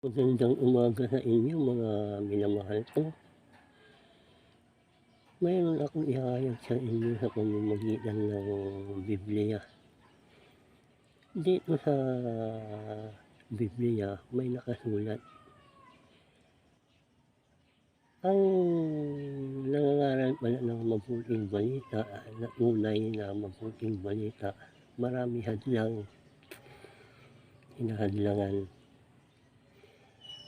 Magandang umaga sa inyo mga minamahal ko. Mayroon akong ihahayag sa inyo sa pamamagitan ng Biblia. Dito sa Biblia may nakasulat, ang nangangaral pala ng mabuting balita na tunay na mabuting balita, marami hadlang, hinahadlangan.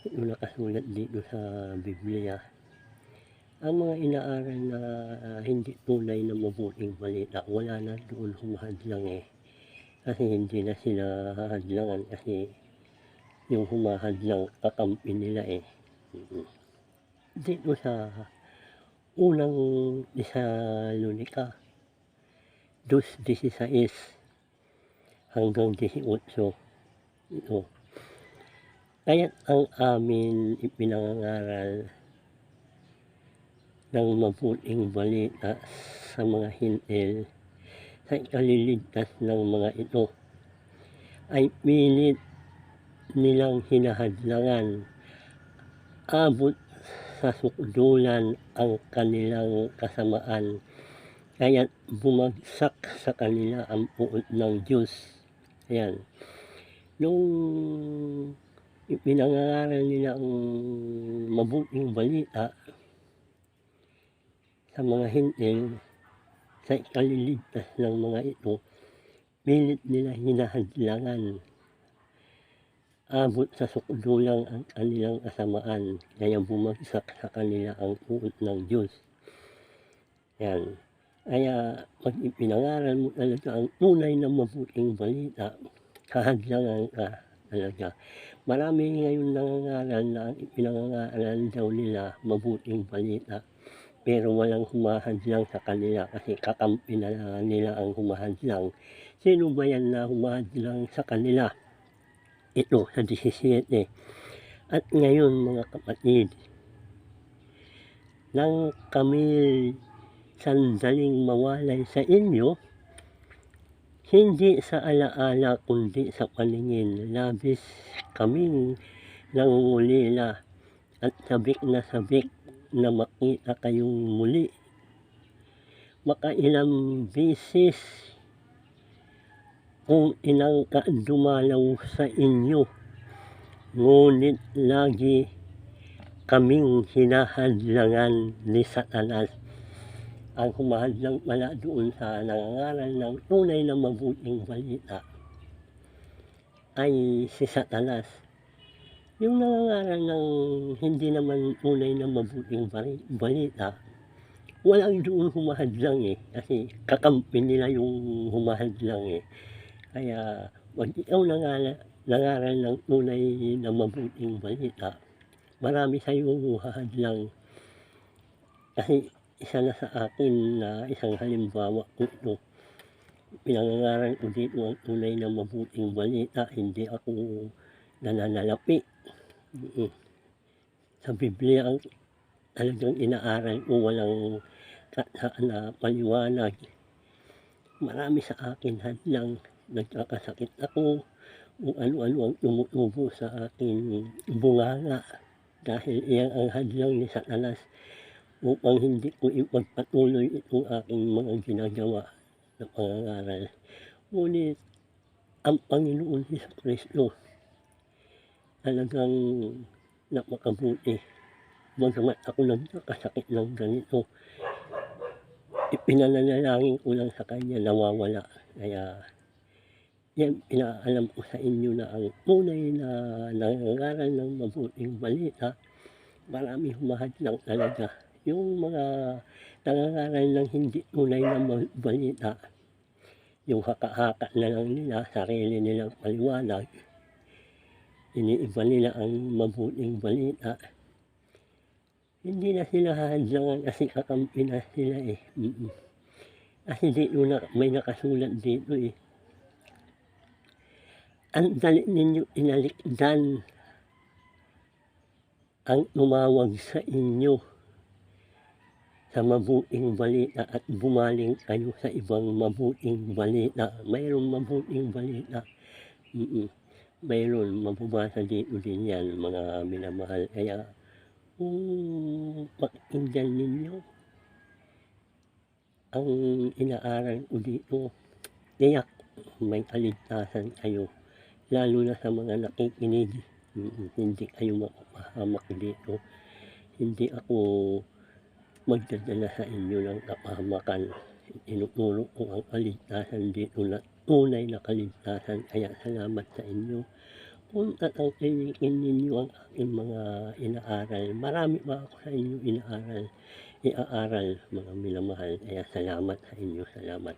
Ito nakasulat dito sa Biblia. Ang mga inaaral na hindi tunay na mabuting balita, wala na doon humahadlang kasi hindi na sila hahadlangan kasi yung humahadlang kakampi nila Dito sa unang Tesalonica 2:16 hanggang 18, ito. Kaya't ang amin ipinangangaral ng mabuting balita sa mga hintil sa ikaliligtas ng mga ito ay pilit nilang hinahadlangan, abot sa sukdulan ang kanilang kasamaan, kaya't bumagsak sa kanila ang puot ng Diyos. Ayan. Nung ipinangangaral nila ang mabuting balita sa mga hintil sa ikaliligtas ng mga ito, pilit nila hinahadlangan, abot sa sukdulang ang kanilang kasamaan, kaya bumagsak sa kanila ang puot ng Diyos. Yan. Kaya pag ipinangaral mo talaga ang tunay na mabuting balita, hahadlangan ka talaga. Marami ngayon nangangaral na ang ipinangangaral daw nila mabuting balita, pero walang humahadlang sa kanila kasi kakampi na nila ang humahadlang. Sino ba yan na humahadlang sa kanila? Ito sa 17. At ngayon mga kapatid, nang kami sandaling mawalay sa inyo, hindi sa alaala kundi sa paningin, labis kaming nangungulila at sabik na makita kayong muli. Makailang bisis kung inangka dumalaw sa inyo, ngunit lagi kaming hinahadlangan ni Satanas. Ang humahadlang pala doon sa nangangaral ng tunay na mabuting balita ay si Satanas. Yung nangangaral ng hindi naman tunay na mabuting balita, walang doon humahadlang kasi kakampi nila yung humahadlang Kaya pag ikaw nangaral ng tunay na mabuting balita, marami sa'yo hahadlang. Kasi isa na sa akin na isang halimbawa ko ito. Pinangangaral ko dito ang tunay na mabuting balita, hindi ako nananalapi. Sa Biblia ang talagang inaaral ko, walang na paliwanag. Marami sa akin hadlang, nagkakasakit ako, kung ano-ano ang tumutubo sa aking bunganga dahil iyan ang hadlang ni Satanas upang hindi ko ipagpatuloy itong aking mga ginagawa na pangangaral. Ngunit ang Panginoon Jesucristo talagang napakabuti. Bagamat ako nagkakasakit ng ganito, ipinanalangin ko lang sa Kanya, nawawala. Kaya yan, pinaalam ko sa inyo na ang tunay na nangangaral ng mabuting balita, marami humahadlang talaga. Yung mga nangangaral ng hindi tunay na balita, yung haka-haka na lang nila, sarili nilang paliwanag, iniiba nila ang mabuting balita, hindi na sila hahadlangan kasi kakampi na sila Kasi dito may nakasulat dito ang dali ninyo inalikdan ang tumawag sa inyo sa mabuting balita at bumaling kayo sa ibang mabuting balita. Mayroong mabuting balita. mayroon mababasa dito din yan mga minamahal. Kaya kung pakinggan ninyo ang inaaral ko dito, tiyak may kaligtasan kayo. Lalo na sa mga nakikinig, hindi kayo mapapahamak dito. Hindi ako magdadala sa inyo ng kapahamakan. Tinuturo ko ang kaligtasan dito na tunay na kaligtasan. Kaya salamat sa inyo. Kung tatangkilikin ninyo ang aking mga inaaral, marami pa ako sa inyo inaaral, iaaral mga minamahal. Kaya salamat sa inyo, salamat.